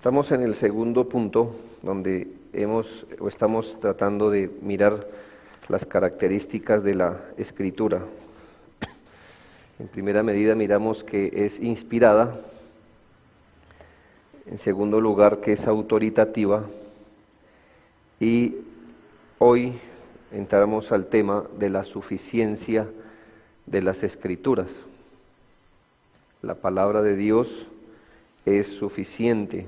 Estamos en el segundo punto donde estamos tratando de mirar las características de la Escritura. En primera medida miramos que es inspirada, en segundo lugar que es autoritativa, y hoy entramos al tema de la suficiencia de las Escrituras. La palabra de Dios es suficiente.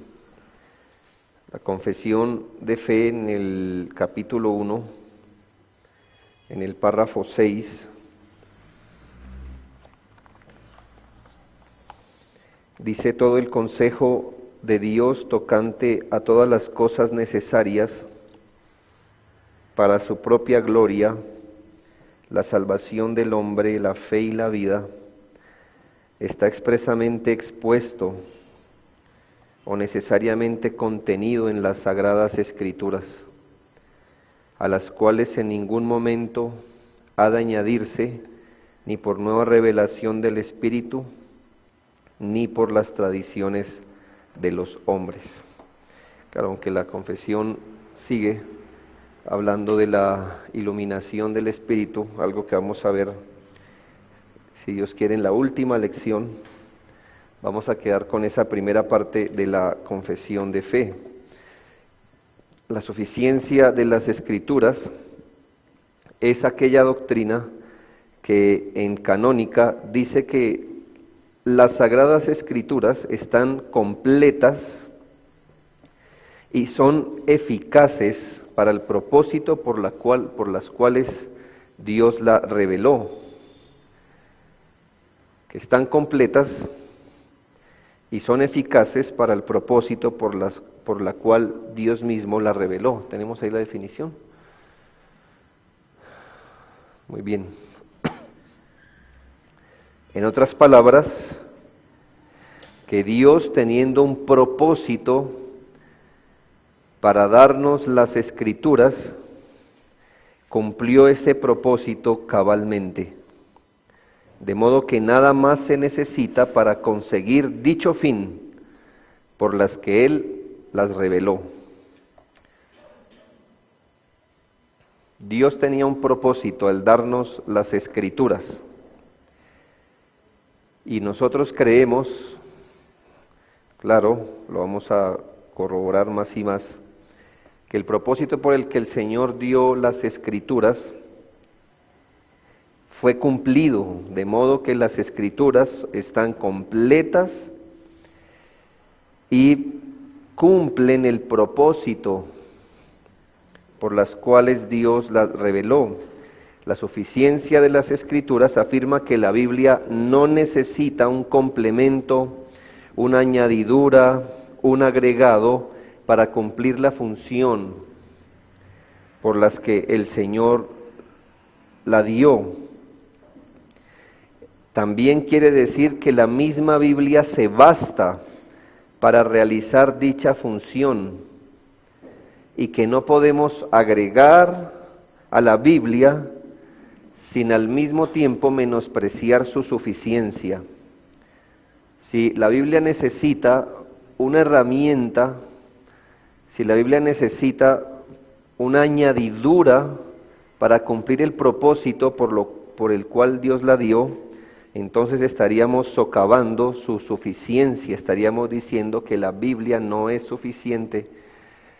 La confesión de fe en el capítulo 1, en el párrafo 6, dice: todo el consejo de Dios tocante a todas las cosas necesarias para su propia gloria, la salvación del hombre, la fe y la vida, está expresamente expuesto o necesariamente contenido en las Sagradas Escrituras, a las cuales en ningún momento ha de añadirse ni por nueva revelación del Espíritu, ni por las tradiciones de los hombres. Claro, aunque la confesión sigue hablando de la iluminación del Espíritu, algo que vamos a ver, si Dios quiere, en la última lección. Vamos a quedar con esa primera parte de la confesión de fe. La suficiencia de las Escrituras es aquella doctrina que en canónica dice que las Sagradas Escrituras están completas y son eficaces para el propósito por las cuales Dios la reveló. Que están completas y son eficaces para el propósito por la cual Dios mismo la reveló. ¿Tenemos ahí la definición? Muy bien. En otras palabras, que Dios, teniendo un propósito para darnos las Escrituras, cumplió ese propósito cabalmente. De modo que nada más se necesita para conseguir dicho fin por las que Él las reveló. Dios tenía un propósito al darnos las Escrituras, y nosotros creemos, claro, lo vamos a corroborar más y más, que el propósito por el que el Señor dio las Escrituras fue cumplido, de modo que las Escrituras están completas y cumplen el propósito por las cuales Dios las reveló. La suficiencia de las Escrituras afirma que la Biblia no necesita un complemento, una añadidura, un agregado para cumplir la función por las que el Señor la dio. También quiere decir que la misma Biblia se basta para realizar dicha función y que no podemos agregar a la Biblia sin al mismo tiempo menospreciar su suficiencia. Si la Biblia necesita una herramienta, si la Biblia necesita una añadidura para cumplir el propósito por el cual Dios la dio, entonces estaríamos socavando su suficiencia, estaríamos diciendo que la Biblia no es suficiente.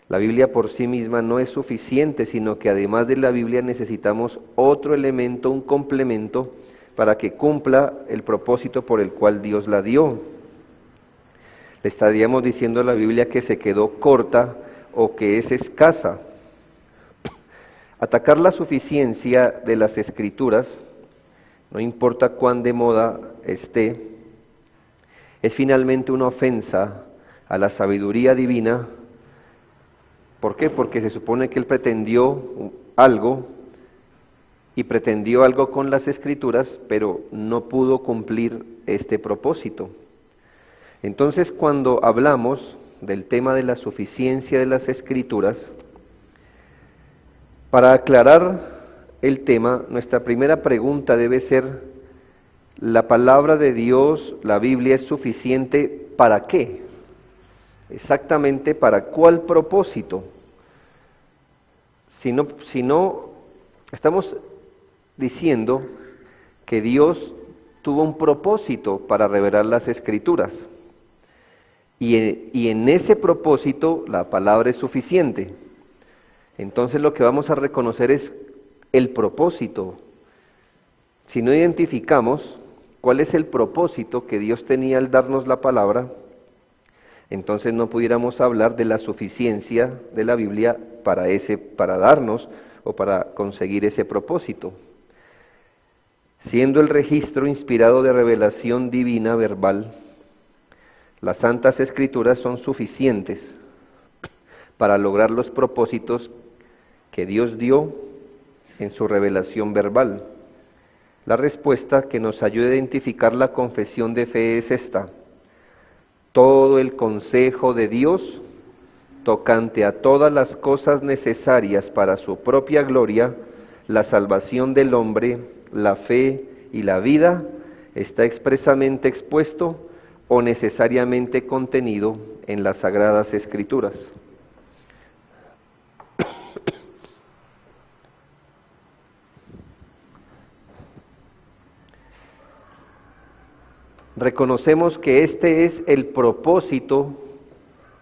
La Biblia por sí misma no es suficiente, sino que además de la Biblia necesitamos otro elemento, un complemento, para que cumpla el propósito por el cual Dios la dio. Le estaríamos diciendo a la Biblia que se quedó corta o que es escasa. Atacar la suficiencia de las Escrituras, no importa cuán de moda esté, es finalmente una ofensa a la sabiduría divina. ¿Por qué? Porque se supone que Él pretendió algo con las Escrituras, pero no pudo cumplir este propósito. Entonces, cuando hablamos del tema de la suficiencia de las Escrituras, para aclarar el tema, nuestra primera pregunta debe ser: ¿la palabra de Dios, la Biblia, es suficiente para qué? exactamente para cuál propósito. Si no, estamos diciendo que Dios tuvo un propósito para revelar las Escrituras. Y en ese propósito la palabra es suficiente. Entonces lo que vamos a reconocer es el propósito. Si no identificamos cuál es el propósito que Dios tenía al darnos la palabra, entonces no pudiéramos hablar de la suficiencia de la Biblia para darnos o para conseguir ese propósito. Siendo el registro inspirado de revelación divina verbal, las Santas Escrituras son suficientes para lograr los propósitos que Dios dio en su revelación verbal. La respuesta que nos ayuda a identificar la confesión de fe es esta: todo el consejo de Dios tocante a todas las cosas necesarias para su propia gloria, la salvación del hombre, la fe y la vida, está expresamente expuesto o necesariamente contenido en las Sagradas Escrituras. Reconocemos que este es el propósito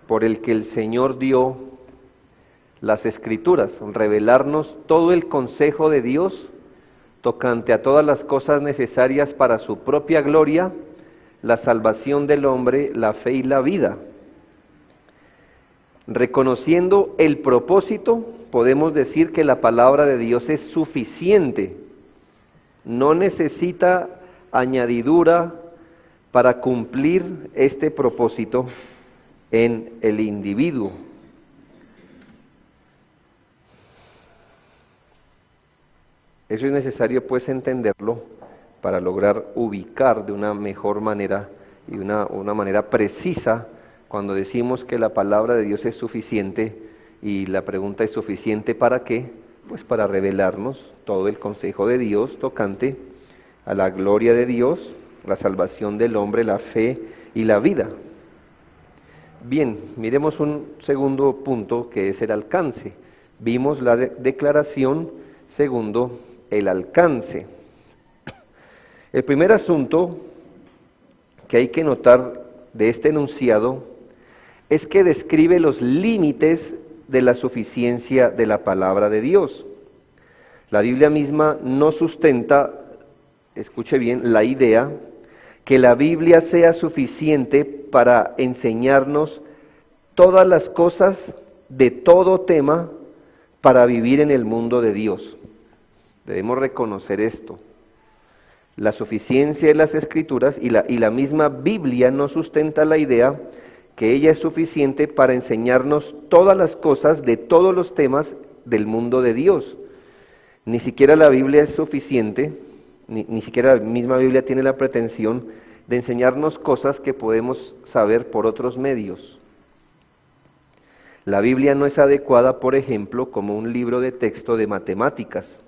por el que el Señor dio las Escrituras, revelarnos todo el consejo de Dios tocante a todas las cosas necesarias para su propia gloria, la salvación del hombre, la fe y la vida. Reconociendo el propósito, podemos decir que la palabra de Dios es suficiente, no necesita añadidura para cumplir este propósito en el individuo. Eso es necesario pues entenderlo para lograr ubicar de una mejor manera y una manera precisa cuando decimos que la palabra de Dios es suficiente, y la pregunta es ¿suficiente para qué? Pues para revelarnos todo el consejo de Dios tocante a la gloria de Dios, la salvación del hombre, la fe y la vida. Bien, miremos un segundo punto que es el alcance. Vimos la declaración, segundo, el alcance. El primer asunto que hay que notar de este enunciado es que describe los límites de la suficiencia de la palabra de Dios. La Biblia misma no sustenta, escuche bien, la idea que la Biblia sea suficiente para enseñarnos todas las cosas de todo tema para vivir en el mundo de Dios. Debemos reconocer esto. La suficiencia de las Escrituras y la misma Biblia no sustenta la idea que ella es suficiente para enseñarnos todas las cosas de todos los temas del mundo de Dios. Ni siquiera la Biblia es suficiente, ni siquiera la misma Biblia tiene la pretensión de enseñarnos cosas que podemos saber por otros medios. La Biblia no es adecuada, por ejemplo, como un libro de texto de matemáticas.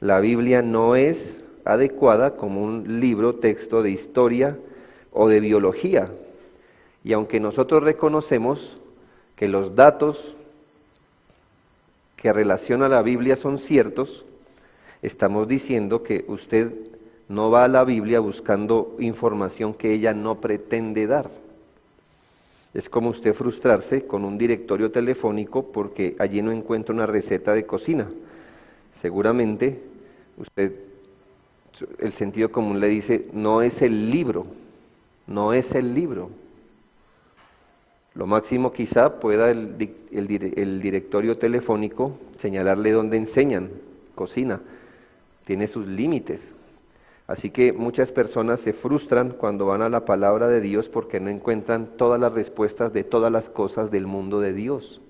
La Biblia no es adecuada como un libro texto de historia o de biología. Y aunque nosotros reconocemos que los datos que relacionan a la Biblia son ciertos, estamos diciendo que usted no va a la Biblia buscando información que ella no pretende dar. Es como usted frustrarse con un directorio telefónico porque allí no encuentra una receta de cocina. Seguramente usted, el sentido común le dice, no es el libro, no es el libro. Lo máximo quizá pueda el directorio telefónico señalarle dónde enseñan cocina, tiene sus límites. Así que muchas personas se frustran cuando van a la palabra de Dios porque no encuentran todas las respuestas de todas las cosas del mundo de Dios.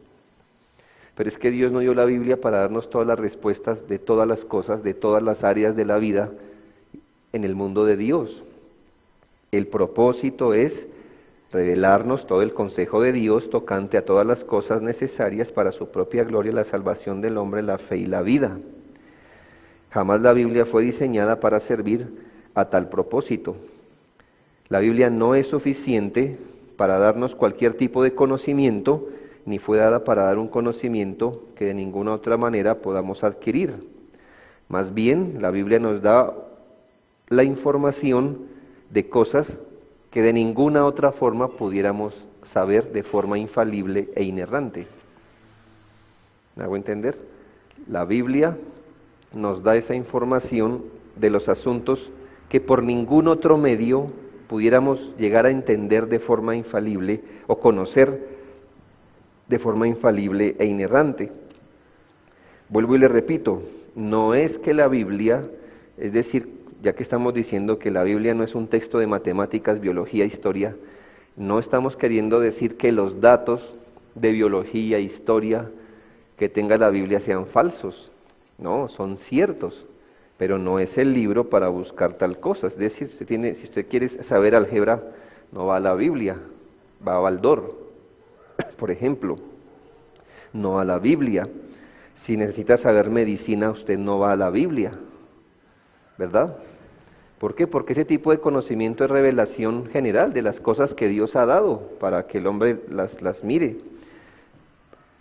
Pero es que Dios no dio la Biblia para darnos todas las respuestas de todas las cosas, de todas las áreas de la vida en el mundo de Dios. El propósito es revelarnos todo el consejo de Dios tocante a todas las cosas necesarias para su propia gloria, la salvación del hombre, la fe y la vida. Jamás la Biblia fue diseñada para servir a tal propósito. La Biblia no es suficiente para darnos cualquier tipo de conocimiento, ni fue dada para dar un conocimiento que de ninguna otra manera podamos adquirir. Más bien, la Biblia nos da la información de cosas que de ninguna otra forma pudiéramos saber de forma infalible e inerrante. ¿Me hago entender? La Biblia nos da esa información de los asuntos que por ningún otro medio pudiéramos llegar a entender de forma infalible o conocer de forma infalible e inerrante. Vuelvo y le repito, no es que la Biblia, es decir, ya que estamos diciendo que la Biblia no es un texto de matemáticas, biología, historia, no estamos queriendo decir que los datos de biología, historia que tenga la Biblia sean falsos. No, son ciertos, pero no es el libro para buscar tal cosa. Es decir, si usted quiere saber álgebra, no va a la Biblia, va a Baldor, por ejemplo, no a la Biblia. Si necesita saber medicina, usted no va a la Biblia, ¿verdad? ¿Por qué? Porque ese tipo de conocimiento es revelación general de las cosas que Dios ha dado para que el hombre las mire.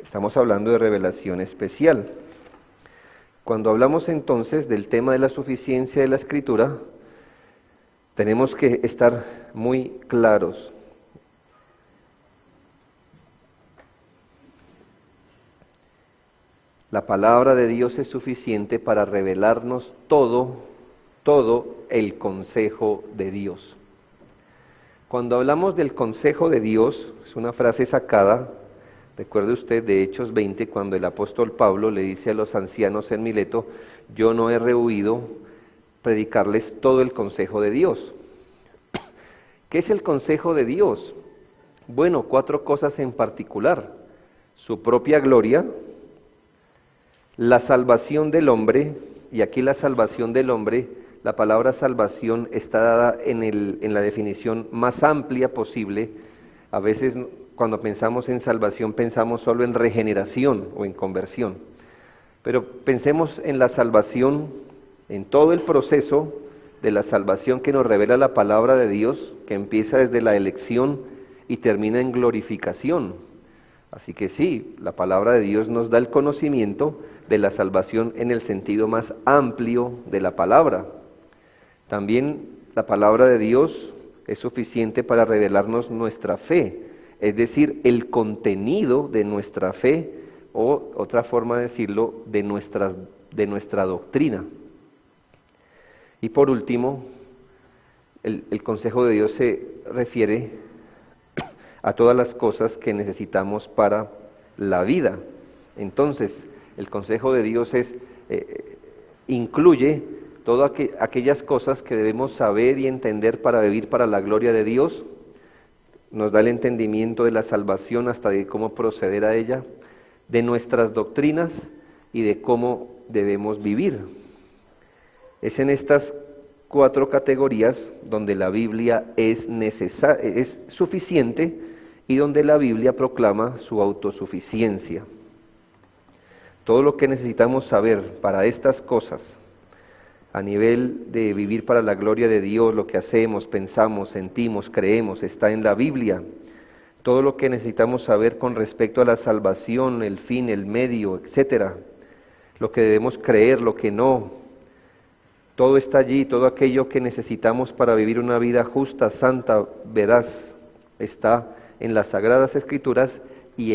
Estamos hablando de revelación especial. Cuando hablamos entonces del tema de la suficiencia de la Escritura, tenemos que estar muy claros. La palabra de Dios es suficiente para revelarnos todo el consejo de Dios. Cuando hablamos del consejo de Dios, es una frase sacada, recuerde usted de Hechos 20, cuando el apóstol Pablo le dice a los ancianos en Mileto, yo no he rehuido predicarles todo el consejo de Dios. ¿Qué es el consejo de Dios? Bueno, 4 cosas en particular: su propia gloria, la salvación del hombre, y aquí la salvación del hombre, la palabra salvación está dada en la definición más amplia posible. A veces cuando pensamos en salvación pensamos solo en regeneración o en conversión, pero pensemos en la salvación, en todo el proceso de la salvación que nos revela la palabra de Dios, que empieza desde la elección y termina en glorificación. Así que sí, la palabra de Dios nos da el conocimiento de la salvación en el sentido más amplio de la palabra. También la palabra de Dios es suficiente para revelarnos nuestra fe, es decir, el contenido de nuestra fe, o otra forma de decirlo, de nuestra doctrina. Y por último, el consejo de Dios se refiere a todas las cosas que necesitamos para la vida. Entonces, el consejo de Dios incluye todas aquellas cosas que debemos saber y entender para vivir para la gloria de Dios. Nos da el entendimiento de la salvación hasta de cómo proceder a ella, de nuestras doctrinas y de cómo debemos vivir. Es en estas 4 categorías donde la Biblia es suficiente y donde la Biblia proclama su autosuficiencia. Todo lo que necesitamos saber para estas cosas, a nivel de vivir para la gloria de Dios, lo que hacemos, pensamos, sentimos, creemos, está en la Biblia. Todo lo que necesitamos saber con respecto a la salvación, el fin, el medio, etcétera, lo que debemos creer, lo que no, todo está allí, todo aquello que necesitamos para vivir una vida justa, santa, veraz, está en las Sagradas Escrituras, y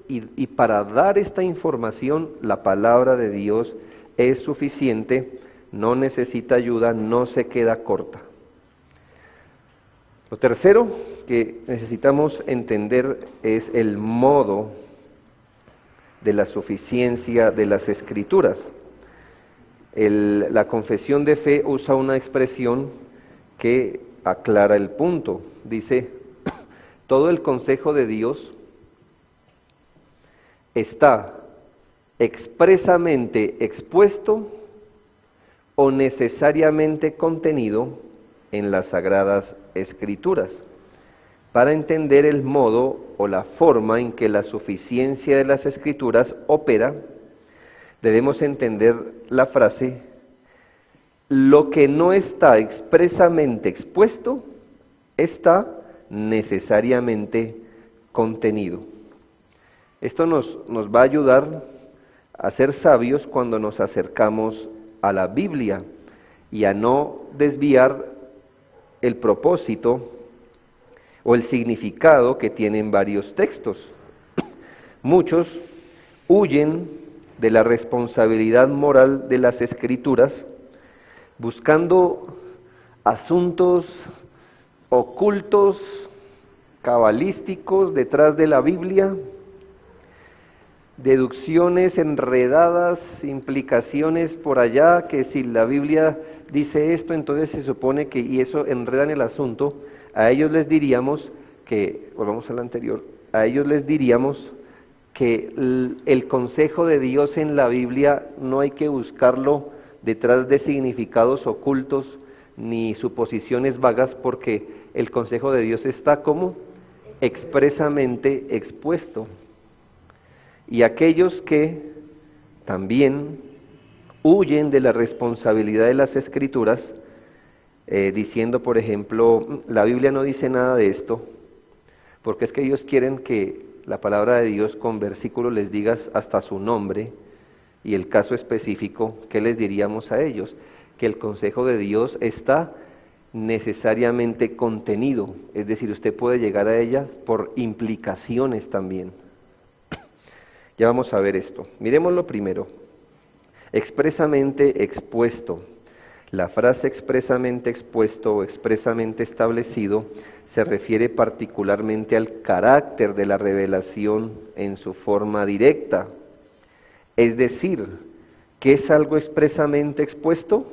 y para dar esta información, la palabra de Dios es suficiente, no necesita ayuda, no se queda corta. Lo tercero que necesitamos entender es el modo de la suficiencia de las Escrituras. La confesión de fe usa una expresión que aclara el punto. Dice, todo el consejo de Dios está expresamente expuesto o necesariamente contenido en las Sagradas Escrituras. Para entender el modo o la forma en que la suficiencia de las Escrituras opera, debemos entender la frase, lo que no está expresamente expuesto, está necesariamente contenido. Esto nos va a ayudar a ser sabios cuando nos acercamos a la Biblia y a no desviar el propósito o el significado que tienen varios textos. Muchos huyen de la responsabilidad moral de las Escrituras buscando asuntos ocultos, cabalísticos detrás de la Biblia, deducciones enredadas, implicaciones por allá, que si la Biblia dice esto, entonces se supone que, y eso enreda en el asunto. A ellos les diríamos que, volvamos al anterior, a ellos les diríamos que el consejo de Dios en la Biblia no hay que buscarlo detrás de significados ocultos ni suposiciones vagas, porque el consejo de Dios está como expresamente expuesto. Y aquellos que también huyen de la responsabilidad de las Escrituras, diciendo, por ejemplo, la Biblia no dice nada de esto, porque es que ellos quieren que la palabra de Dios con versículos les digas hasta su nombre y el caso específico. ¿Qué les diríamos a ellos? Que el consejo de Dios está necesariamente contenido, es decir, usted puede llegar a ella por implicaciones también. Ya vamos a ver esto. Miremoslo primero. Expresamente expuesto. La frase expresamente expuesto o expresamente establecido se refiere particularmente al carácter de la revelación en su forma directa. Es decir, ¿qué es algo expresamente expuesto?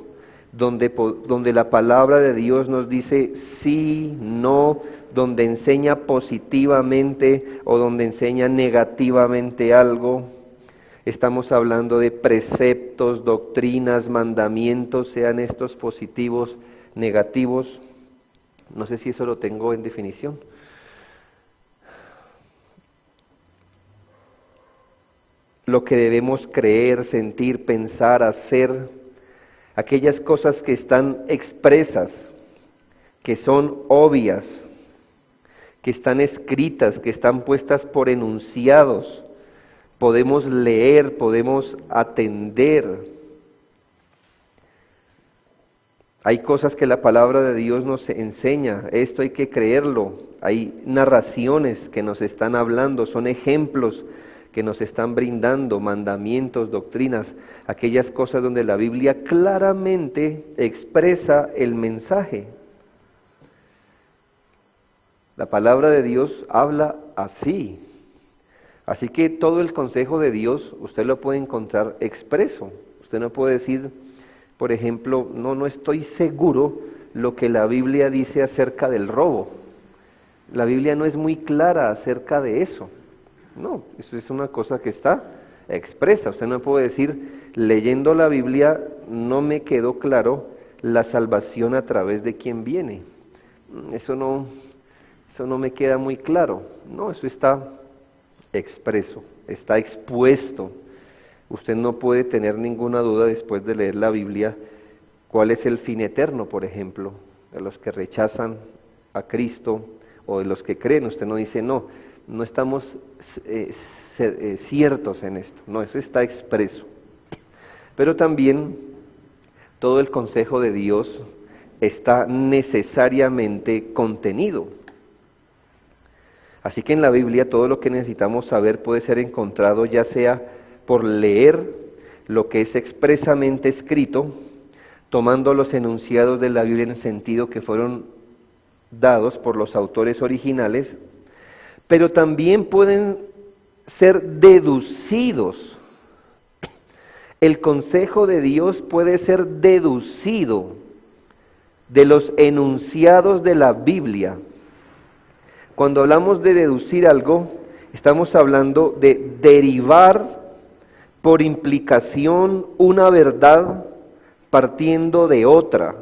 Donde la palabra de Dios nos dice sí, no, donde enseña positivamente o donde enseña negativamente algo. Estamos hablando de preceptos, doctrinas, mandamientos, sean estos positivos, negativos. No sé si eso lo tengo en definición. Lo que debemos creer, sentir, pensar, hacer, aquellas cosas que están expresas, que son obvias, que están escritas, que están puestas por enunciados, podemos leer, podemos atender. Hay cosas que la palabra de Dios nos enseña, esto hay que creerlo. Hay narraciones que nos están hablando, son ejemplos que nos están brindando, mandamientos, doctrinas, aquellas cosas donde la Biblia claramente expresa el mensaje. La palabra de Dios habla así. Así que todo el consejo de Dios usted lo puede encontrar expreso. Usted no puede decir, por ejemplo, no estoy seguro lo que la Biblia dice acerca del robo. La Biblia no es muy clara acerca de eso. No, eso es una cosa que está expresa. Usted no puede decir, leyendo la Biblia no me quedó claro la salvación a través de quién viene. Eso no me queda muy claro. No, eso está expreso, está expuesto. Usted no puede tener ninguna duda después de leer la Biblia cuál es el fin eterno, por ejemplo, de los que rechazan a Cristo o de los que creen. Usted no dice, no estamos ciertos en esto. No, eso está expreso. Pero también todo el consejo de Dios está necesariamente contenido. Así que en la Biblia todo lo que necesitamos saber puede ser encontrado ya sea por leer lo que es expresamente escrito, tomando los enunciados de la Biblia en el sentido que fueron dados por los autores originales, pero también pueden ser deducidos. El consejo de Dios puede ser deducido de los enunciados de la Biblia. Cuando hablamos de deducir algo, estamos hablando de derivar por implicación una verdad partiendo de otra.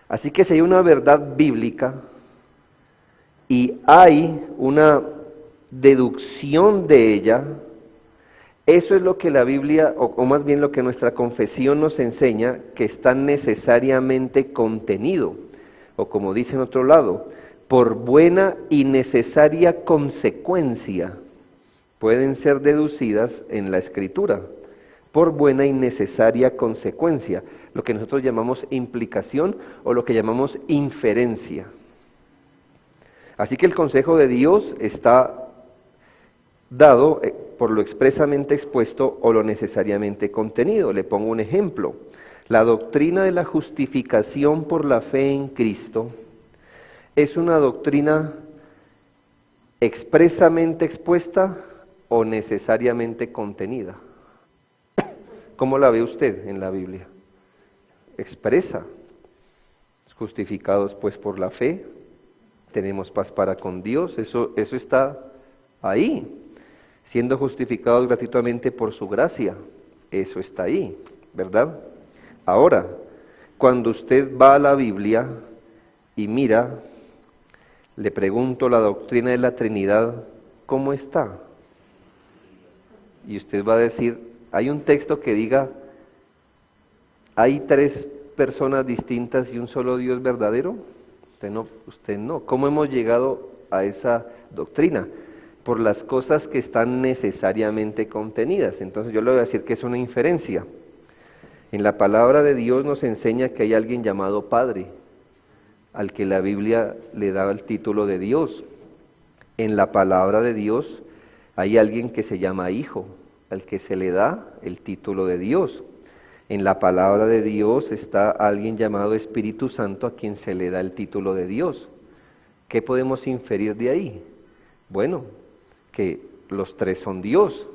Así que si hay una verdad bíblica y hay una deducción de ella, eso es lo que la Biblia, o más bien lo que nuestra confesión nos enseña, que está necesariamente contenido, o como dice en otro lado, por buena y necesaria consecuencia, pueden ser deducidas en la Escritura, por buena y necesaria consecuencia, lo que nosotros llamamos implicación o lo que llamamos inferencia. Así que el consejo de Dios está dado por lo expresamente expuesto o lo necesariamente contenido. Le pongo un ejemplo. La doctrina de la justificación por la fe en Cristo es una doctrina expresamente expuesta o necesariamente contenida. ¿Cómo la ve usted en la Biblia? Expresa. Justificados pues por la fe, tenemos paz para con Dios, eso está ahí. Siendo justificados gratuitamente por su gracia, eso está ahí, ¿verdad? Ahora, cuando usted va a la Biblia y mira, le pregunto la doctrina de la Trinidad, ¿cómo está? Y usted va a decir, hay un texto que diga, hay tres personas distintas y un solo Dios verdadero. Usted no. ¿Cómo hemos llegado a esa doctrina? Por las cosas que están necesariamente contenidas. Entonces yo le voy a decir que es una inferencia. En la palabra de Dios nos enseña que hay alguien llamado Padre, al que la Biblia le da el título de Dios. En la palabra de Dios hay alguien que se llama Hijo, al que se le da el título de Dios. En la palabra de Dios está alguien llamado Espíritu Santo, a quien se le da el título de Dios. ¿Qué podemos inferir de ahí? Bueno, que los tres son Dios,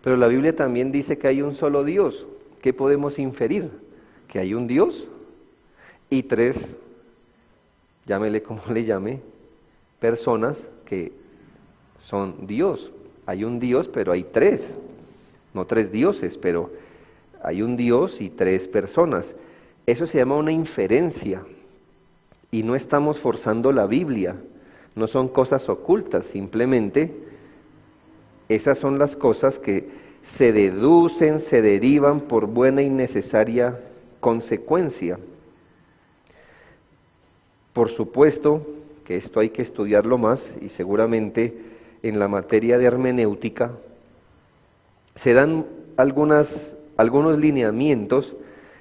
pero la Biblia también dice que hay un solo Dios. ¿Qué podemos inferir? Que hay un Dios y tres, llámele como le llame, personas que son Dios. Hay un Dios, pero hay tres, no tres dioses, pero hay un Dios y tres personas. Eso se llama una inferencia y no estamos forzando la Biblia, no son cosas ocultas, simplemente esas son las cosas que se deducen, se derivan por buena y necesaria consecuencia. Por supuesto que esto hay que estudiarlo más y seguramente en la materia de hermenéutica se dan algunos lineamientos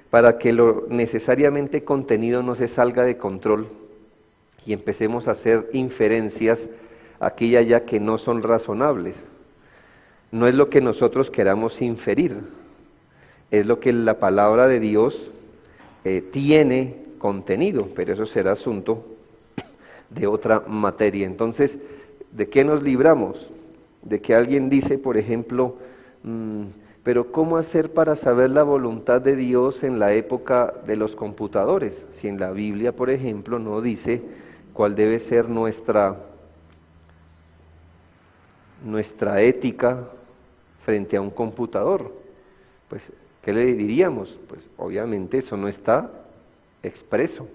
para que lo necesariamente contenido no se salga de control y empecemos a hacer inferencias aquí y allá que no son razonables. No es lo que nosotros queramos inferir, es lo que la palabra de Dios tiene contenido, pero eso será asunto de otra materia. Entonces, ¿de qué nos libramos? De que alguien dice, por ejemplo, pero ¿cómo hacer para saber la voluntad de Dios en la época de los computadores? Si en la Biblia, por ejemplo, no dice cuál debe ser nuestra ética frente a un computador. Pues, ¿qué le diríamos? Pues obviamente eso no está expreso,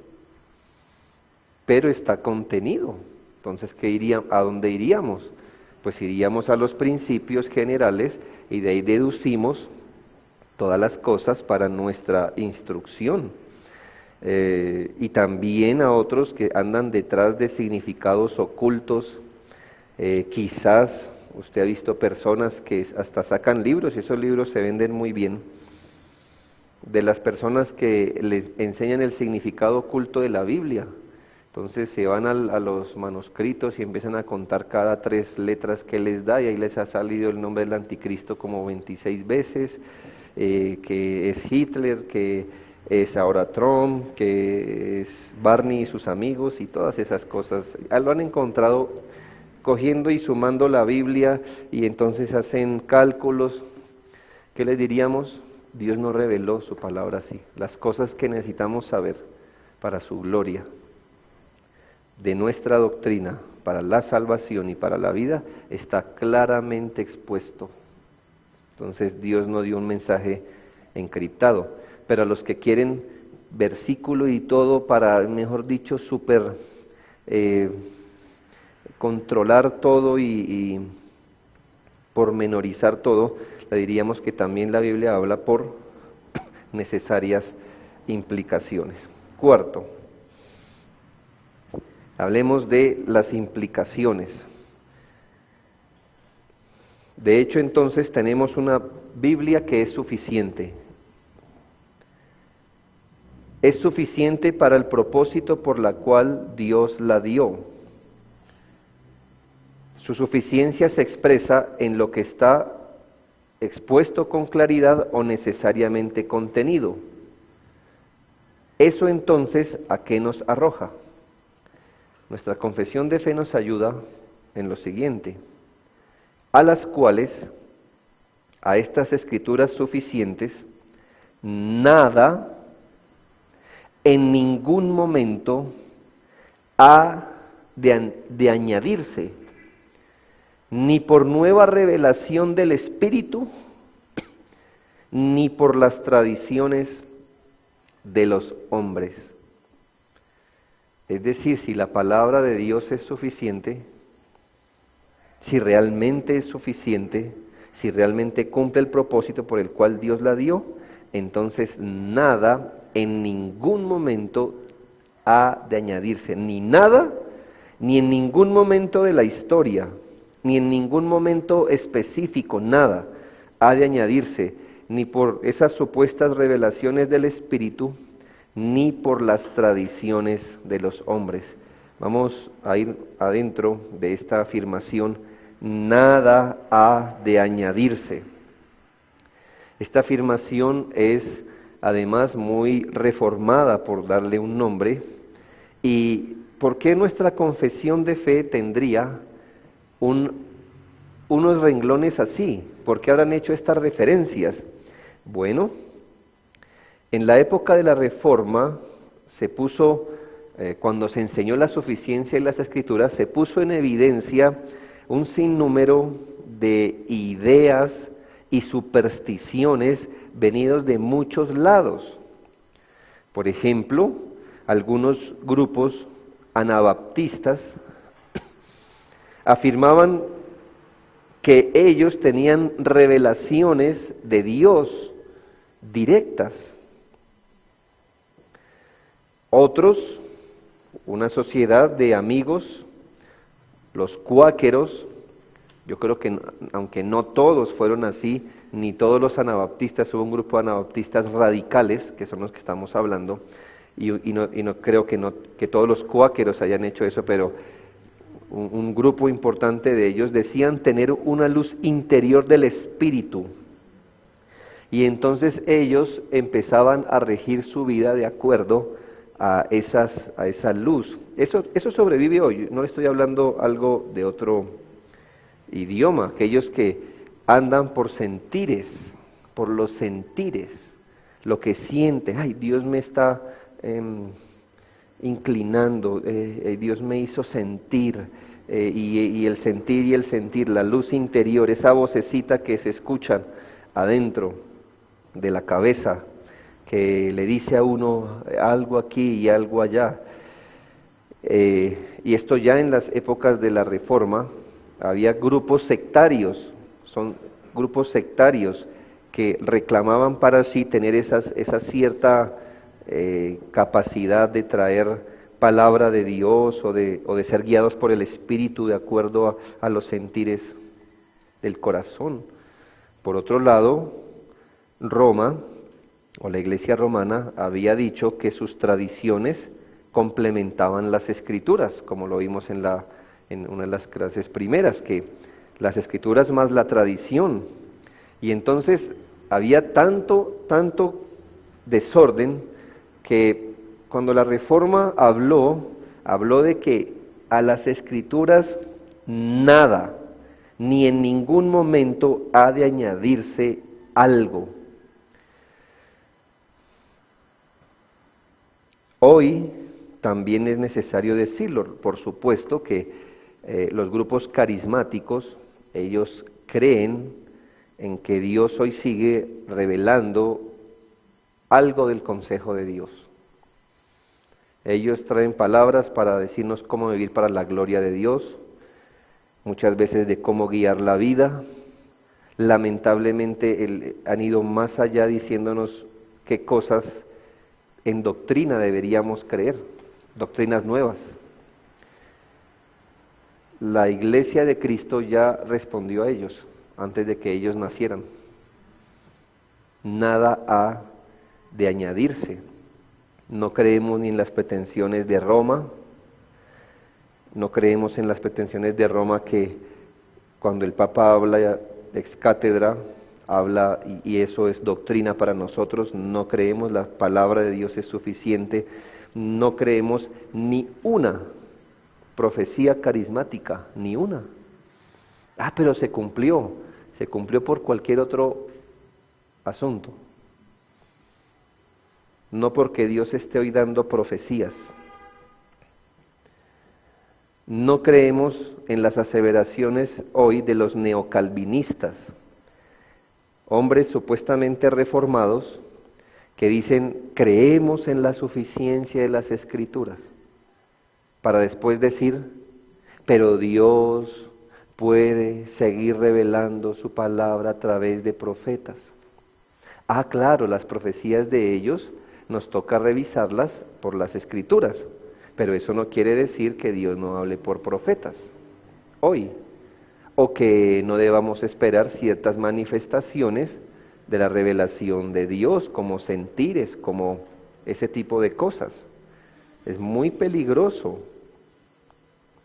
pero está contenido. Entonces, ¿a dónde iríamos? Pues iríamos a los principios generales y de ahí deducimos todas las cosas para nuestra instrucción. Y también a otros que andan detrás de significados ocultos. Quizás usted ha visto personas que hasta sacan libros y esos libros se venden muy bien, de las personas que les enseñan el significado oculto de la Biblia. Entonces se van a los manuscritos y empiezan a contar cada 3 letras que les da, y ahí les ha salido el nombre del anticristo como 26 veces, que es Hitler, que es ahora Trump, que es Barney y sus amigos y todas esas cosas. Lo han encontrado cogiendo y sumando la Biblia y entonces hacen cálculos. ¿Qué les diríamos? Dios no reveló su palabra así. Las cosas que necesitamos saber para su gloria, de nuestra doctrina, para la salvación y para la vida, está claramente expuesto. Entonces Dios no dio un mensaje encriptado, pero a los que quieren versículo y todo para, mejor dicho, controlar todo y pormenorizar todo, le diríamos que también la Biblia habla por necesarias implicaciones. Cuarto, Hablemos de las implicaciones. De hecho, entonces tenemos una Biblia que es suficiente. Es suficiente para el propósito por la cual Dios la dio. Su suficiencia se expresa en lo que está expuesto con claridad o necesariamente contenido. Eso entonces, ¿a qué nos arroja? Nuestra confesión de fe nos ayuda en lo siguiente: a las cuales, a estas escrituras suficientes, nada en ningún momento ha de añadirse, ni por nueva revelación del Espíritu, ni por las tradiciones de los hombres. Es decir, si la palabra de Dios es suficiente, si realmente es suficiente, si realmente cumple el propósito por el cual Dios la dio, entonces nada en ningún momento ha de añadirse, ni nada, ni en ningún momento de la historia, ni en ningún momento específico, nada ha de añadirse, ni por esas supuestas revelaciones del Espíritu, ni por las tradiciones de los hombres. Vamos a ir adentro de esta afirmación: nada ha de añadirse. Esta afirmación es además muy reformada, por darle un nombre. ¿Y por qué nuestra confesión de fe tendría unos renglones así? ¿Por qué habrán hecho estas referencias? Bueno, en la época de la Reforma se puso, cuando se enseñó la suficiencia de las Escrituras, se puso en evidencia un sinnúmero de ideas y supersticiones venidos de muchos lados. Por ejemplo, algunos grupos anabaptistas afirmaban que ellos tenían revelaciones de Dios directas. Otros, una sociedad de amigos, los cuáqueros, yo creo que aunque no todos fueron así, ni todos los anabaptistas, hubo un grupo de anabaptistas radicales, que son los que estamos hablando, y no creo que todos los cuáqueros hayan hecho eso, pero un grupo importante de ellos decían tener una luz interior del Espíritu, y entonces ellos empezaban a regir su vida de acuerdo a esa luz. Eso sobrevive hoy. No le estoy hablando algo de otro idioma, aquellos que andan por sentires, por los sentires, lo que sienten. Ay, Dios me está inclinando, Dios me hizo sentir, y el sentir, la luz interior, esa vocecita que se escucha adentro de la cabeza, que le dice a uno algo aquí y algo allá. Y esto ya en las épocas de la Reforma, había grupos sectarios, son grupos sectarios que reclamaban para sí tener esa cierta capacidad de traer palabra de Dios o de ser guiados por el Espíritu de acuerdo a los sentires del corazón. Por otro lado, Roma, o la Iglesia romana, había dicho que sus tradiciones complementaban las Escrituras, como lo vimos en una de las clases primeras, que las Escrituras más la tradición. Y entonces había tanto desorden que cuando la Reforma habló de que a las Escrituras nada, ni en ningún momento ha de añadirse algo. Hoy también es necesario decirlo, por supuesto que los grupos carismáticos, ellos creen en que Dios hoy sigue revelando algo del consejo de Dios. Ellos traen palabras para decirnos cómo vivir para la gloria de Dios, muchas veces de cómo guiar la vida. Lamentablemente han ido más allá diciéndonos qué cosas en doctrina deberíamos creer, doctrinas nuevas. la iglesia de Cristo ya respondió a ellos antes de que ellos nacieran. Nada ha de añadirse. No creemos ni en las pretensiones de Roma, no creemos en las pretensiones de Roma que cuando el Papa habla ex cátedra, habla y eso es doctrina para nosotros, no creemos, la palabra de Dios es suficiente, no creemos ni una profecía carismática, ni una. Ah, pero se cumplió por cualquier otro asunto. No porque Dios esté hoy dando profecías. No creemos en las aseveraciones hoy de los neocalvinistas, hombres supuestamente reformados que dicen creemos en la suficiencia de las Escrituras, para después decir, pero Dios puede seguir revelando su palabra a través de profetas. Ah, claro, las profecías de ellos nos toca revisarlas por las Escrituras, pero eso no quiere decir que Dios no hable por profetas hoy, o que no debamos esperar ciertas manifestaciones de la revelación de Dios, como sentires, como ese tipo de cosas. Es muy peligroso.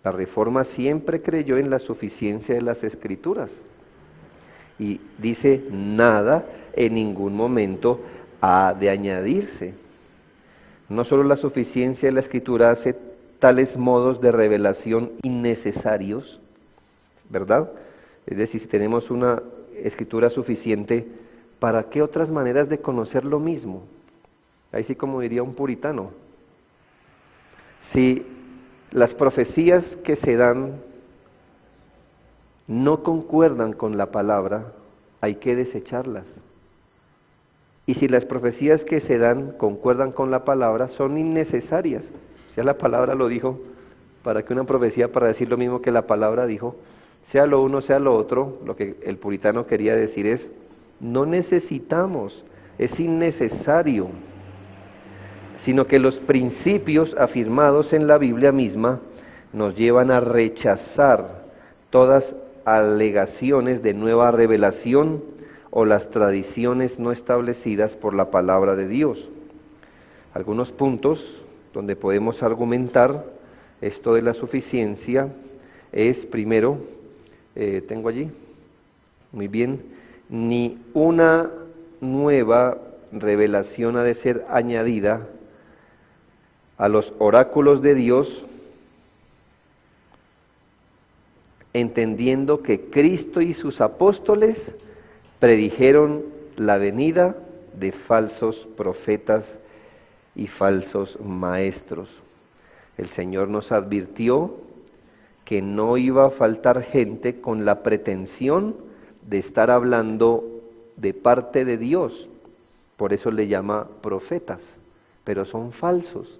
La Reforma siempre creyó en la suficiencia de las Escrituras y dice nada en ningún momento ha de añadirse. No solo la suficiencia de la Escritura hace tales modos de revelación innecesarios, ¿verdad? Es decir, si tenemos una Escritura suficiente, ¿para qué otras maneras de conocer lo mismo? Ahí sí, como diría un puritano, si las profecías que se dan no concuerdan con la palabra, hay que desecharlas. Y si las profecías que se dan concuerdan con la palabra, son innecesarias. Ya la palabra lo dijo, para que una profecía para decir lo mismo que la palabra dijo, sea lo uno, sea lo otro, lo que el puritano quería decir es, no necesitamos, es innecesario, sino que los principios afirmados en la Biblia misma nos llevan a rechazar todas alegaciones de nueva revelación o las tradiciones no establecidas por la palabra de Dios. Algunos puntos donde podemos argumentar esto de la suficiencia es, primero, tengo allí, muy bien, ni una nueva revelación ha de ser añadida a los oráculos de Dios, entendiendo que Cristo y sus apóstoles predijeron la venida de falsos profetas y falsos maestros. El Señor nos advirtió que no iba a faltar gente con la pretensión de estar hablando de parte de Dios, por eso le llama profetas, pero son falsos.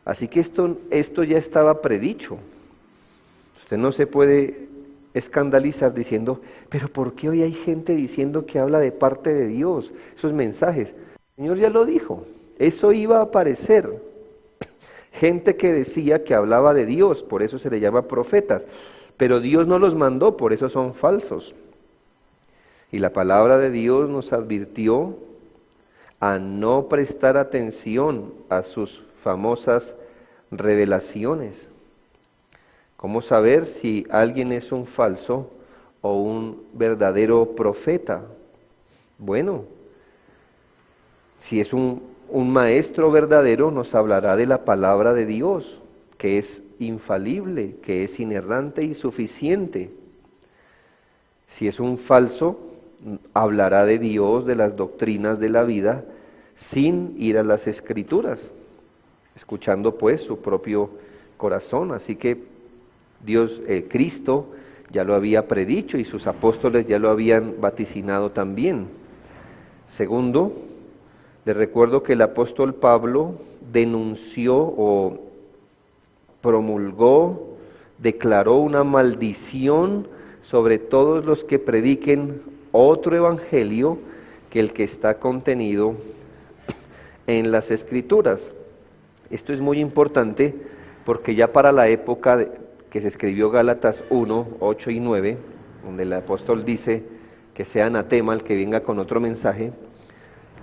Así que esto ya estaba predicho. Usted no se puede escandalizar diciendo, pero ¿por qué hoy hay gente diciendo que habla de parte de Dios? Esos mensajes. El Señor ya lo dijo, eso iba a aparecer. Gente que decía que hablaba de Dios, por eso se le llama profetas, pero Dios no los mandó, por eso son falsos. Y la palabra de Dios nos advirtió a no prestar atención a sus famosas revelaciones. ¿Cómo saber si alguien es un falso o un verdadero profeta? Bueno, si es un maestro verdadero, nos hablará de la palabra de Dios, que es infalible, que es inerrante y suficiente. Si es un falso, hablará de Dios, de las doctrinas de la vida, sin ir a las Escrituras, escuchando pues su propio corazón. Así que Dios, Cristo, ya lo había predicho y sus apóstoles ya lo habían vaticinado también. Segundo, les recuerdo que el apóstol Pablo denunció o promulgó, declaró una maldición sobre todos los que prediquen otro evangelio que el que está contenido en las Escrituras. Esto es muy importante porque ya para la época que se escribió Gálatas 1, 8 y 9, donde el apóstol dice que sea anatema el que venga con otro mensaje,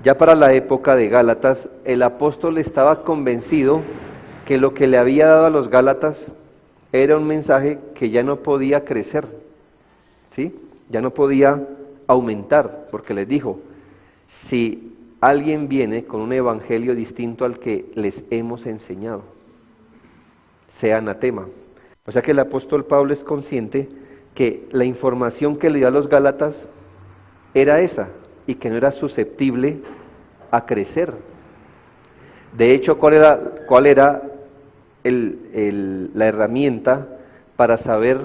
ya para la época de Gálatas, el apóstol estaba convencido que lo que le había dado a los Gálatas era un mensaje que ya no podía crecer, ¿sí? Ya no podía aumentar, porque les dijo, si alguien viene con un evangelio distinto al que les hemos enseñado, sea anatema. O sea que el apóstol Pablo es consciente que la información que le dio a los Gálatas era esa, y que no era susceptible a crecer. De hecho, ¿cuál era la herramienta para saber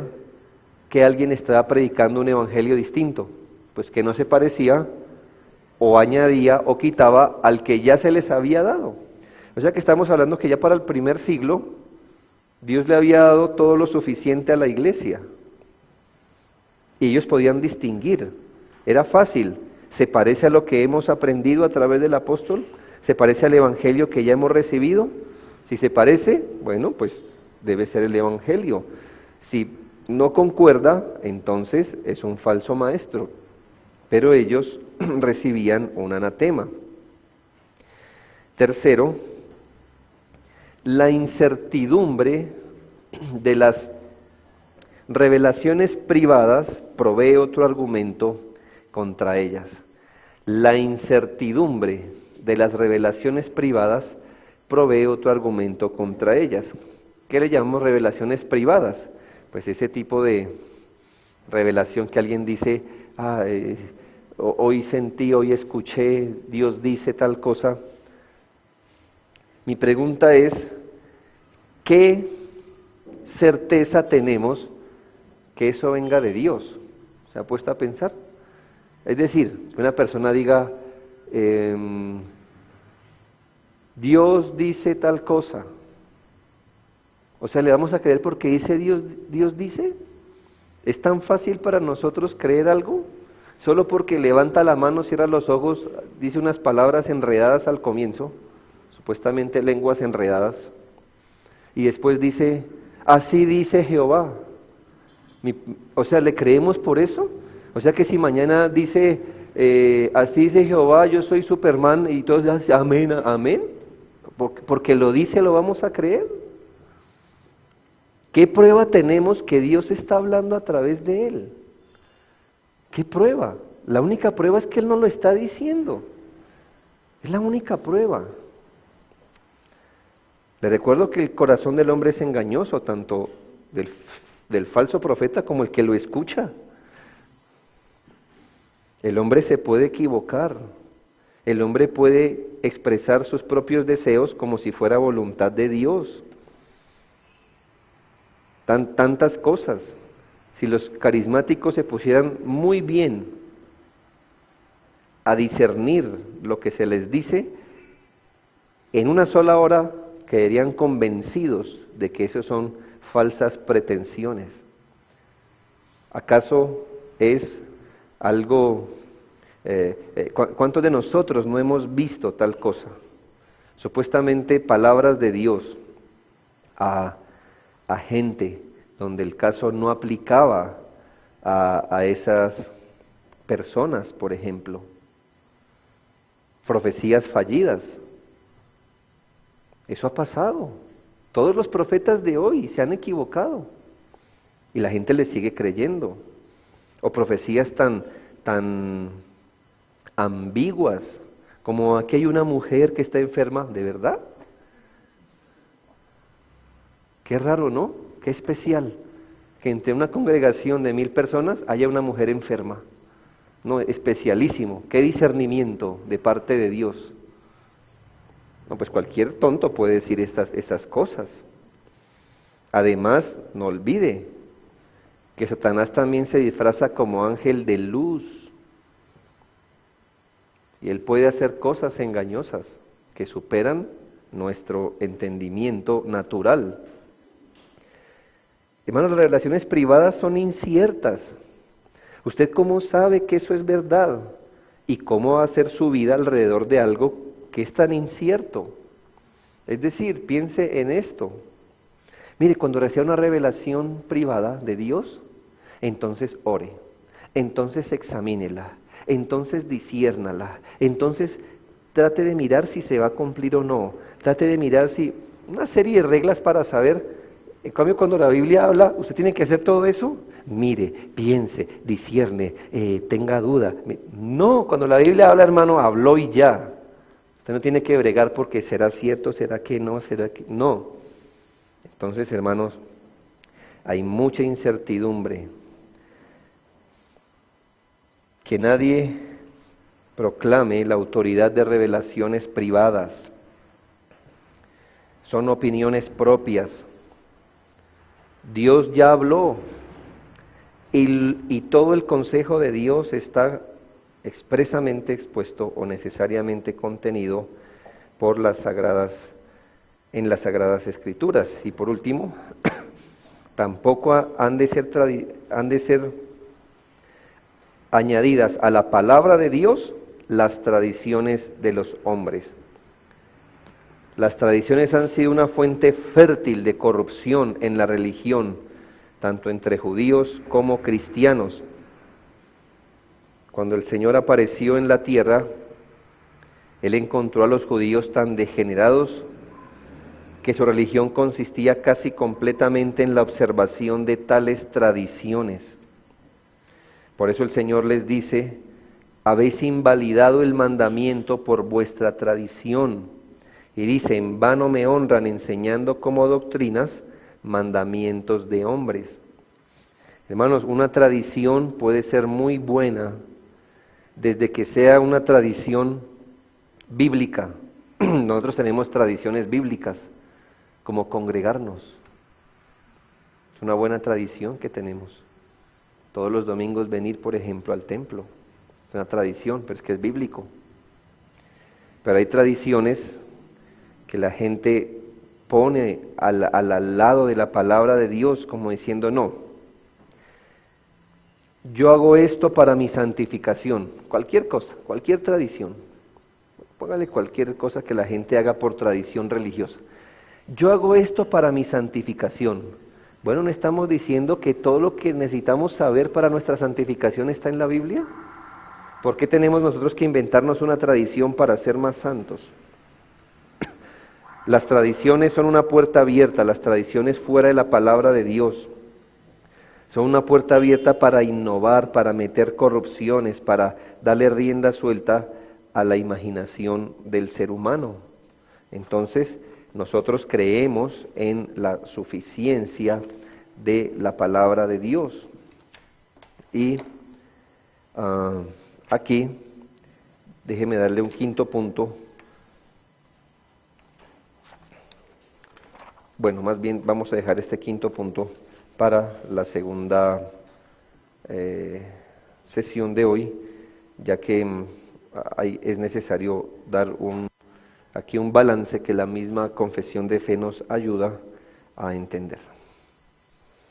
que alguien estaba predicando un evangelio distinto? Pues que no se parecía o añadía o quitaba al que ya se les había dado. O sea que estamos hablando que ya para el primer siglo Dios le había dado todo lo suficiente a la iglesia y ellos podían distinguir. Era fácil. ¿Se parece a lo que hemos aprendido a través del apóstol? ¿Se parece al evangelio que ya hemos recibido? Si se parece, bueno, pues debe ser el evangelio. Si no concuerda, entonces es un falso maestro. Pero ellos recibían un anatema. Tercero, la incertidumbre de las revelaciones privadas provee otro argumento contra ellas. La incertidumbre de las revelaciones privadas provee otro argumento contra ellas. ¿Qué le llamamos revelaciones privadas? Pues ese tipo de revelación que alguien dice, hoy sentí, hoy escuché, Dios dice tal cosa. Mi pregunta es, ¿qué certeza tenemos que eso venga de Dios? ¿Se ha puesto a pensar? Es decir, que una persona diga, Dios dice tal cosa. O sea, ¿le vamos a creer porque dice Dios, Dios dice? ¿Es tan fácil para nosotros creer algo? Solo porque levanta la mano, cierra los ojos, dice unas palabras enredadas al comienzo, supuestamente lenguas enredadas, y después dice, así dice Jehová. O sea, ¿le creemos por eso? O sea que si mañana dice, así dice Jehová, yo soy Superman, y todos dicen, amén, amén, porque lo dice, lo vamos a creer. ¿Qué prueba tenemos que Dios está hablando a través de él? ¿Qué prueba? La única prueba es que él no lo está diciendo. Es la única prueba. Le recuerdo que el corazón del hombre es engañoso, tanto del falso profeta como el que lo escucha. El hombre se puede equivocar, el hombre puede expresar sus propios deseos como si fuera voluntad de Dios. Tantas cosas. Si los carismáticos se pusieran muy bien a discernir lo que se les dice, en una sola hora quedarían convencidos de que eso son falsas pretensiones. ¿Acaso es algo, cuántos de nosotros no hemos visto tal cosa? Supuestamente palabras de Dios a gente donde el caso no aplicaba a esas personas, por ejemplo. Profecías fallidas. Eso ha pasado. Todos los profetas de hoy se han equivocado y la gente les sigue creyendo. O profecías tan ambiguas como aquí hay una mujer que está enferma, ¿de verdad? Qué raro, ¿no? Qué especial que entre una congregación de 1000 personas haya una mujer enferma. No, especialísimo. Qué discernimiento de parte de Dios. No, pues cualquier tonto puede decir estas cosas. Además, no olvide que Satanás también se disfraza como ángel de luz. Y él puede hacer cosas engañosas que superan nuestro entendimiento natural. Hermanos, las relaciones privadas son inciertas. ¿Usted cómo sabe que eso es verdad? ¿Y cómo va a ser su vida alrededor de algo que es tan incierto? Es decir, piense en esto. Mire, cuando reciba una revelación privada de Dios, entonces ore, entonces examínela, entonces disciérnala, entonces trate de mirar si se va a cumplir o no, trate de mirar si una serie de reglas para saber. En cambio, cuando la Biblia habla, usted tiene que hacer todo eso. Mire, piense, discierne, tenga duda. No, cuando la Biblia habla, hermano, habló y ya. Usted no tiene que bregar porque será cierto, será que no, será que no. Entonces, hermanos, hay mucha incertidumbre. Que nadie proclame la autoridad de revelaciones privadas. Son opiniones propias. Dios ya habló y todo el consejo de Dios está expresamente expuesto o necesariamente contenido por en las Sagradas Escrituras. Y por último, tampoco han de ser añadidas a la palabra de Dios las tradiciones de los hombres. Las tradiciones han sido una fuente fértil de corrupción en la religión, tanto entre judíos como cristianos. Cuando el Señor apareció en la tierra, Él encontró a los judíos tan degenerados que su religión consistía casi completamente en la observación de tales tradiciones. Por eso el Señor les dice: habéis invalidado el mandamiento por vuestra tradición. Y dice: en vano me honran enseñando como doctrinas mandamientos de hombres. Hermanos, una tradición puede ser muy buena desde que sea una tradición bíblica. Nosotros tenemos tradiciones bíblicas, como congregarnos. Es una buena tradición que tenemos. Todos los domingos venir, por ejemplo, al templo. Es una tradición, pero es que es bíblico. Pero hay tradiciones que la gente pone al lado de la palabra de Dios, como diciendo: no, yo hago esto para mi santificación. Cualquier cosa, cualquier tradición. Póngale cualquier cosa que la gente haga por tradición religiosa. Yo hago esto para mi santificación. Bueno, ¿no estamos diciendo que todo lo que necesitamos saber para nuestra santificación está en la Biblia? ¿Por qué tenemos nosotros que inventarnos una tradición para ser más santos? Las tradiciones son una puerta abierta, las tradiciones fuera de la palabra de Dios. Son una puerta abierta para innovar, para meter corrupciones, para darle rienda suelta a la imaginación del ser humano. Entonces, nosotros creemos en la suficiencia de la palabra de Dios. Y aquí, déjeme darle un quinto punto. Bueno, más bien vamos a dejar este quinto punto para la segunda sesión de hoy, ya que es necesario dar aquí un balance que la misma confesión de fe nos ayuda a entender.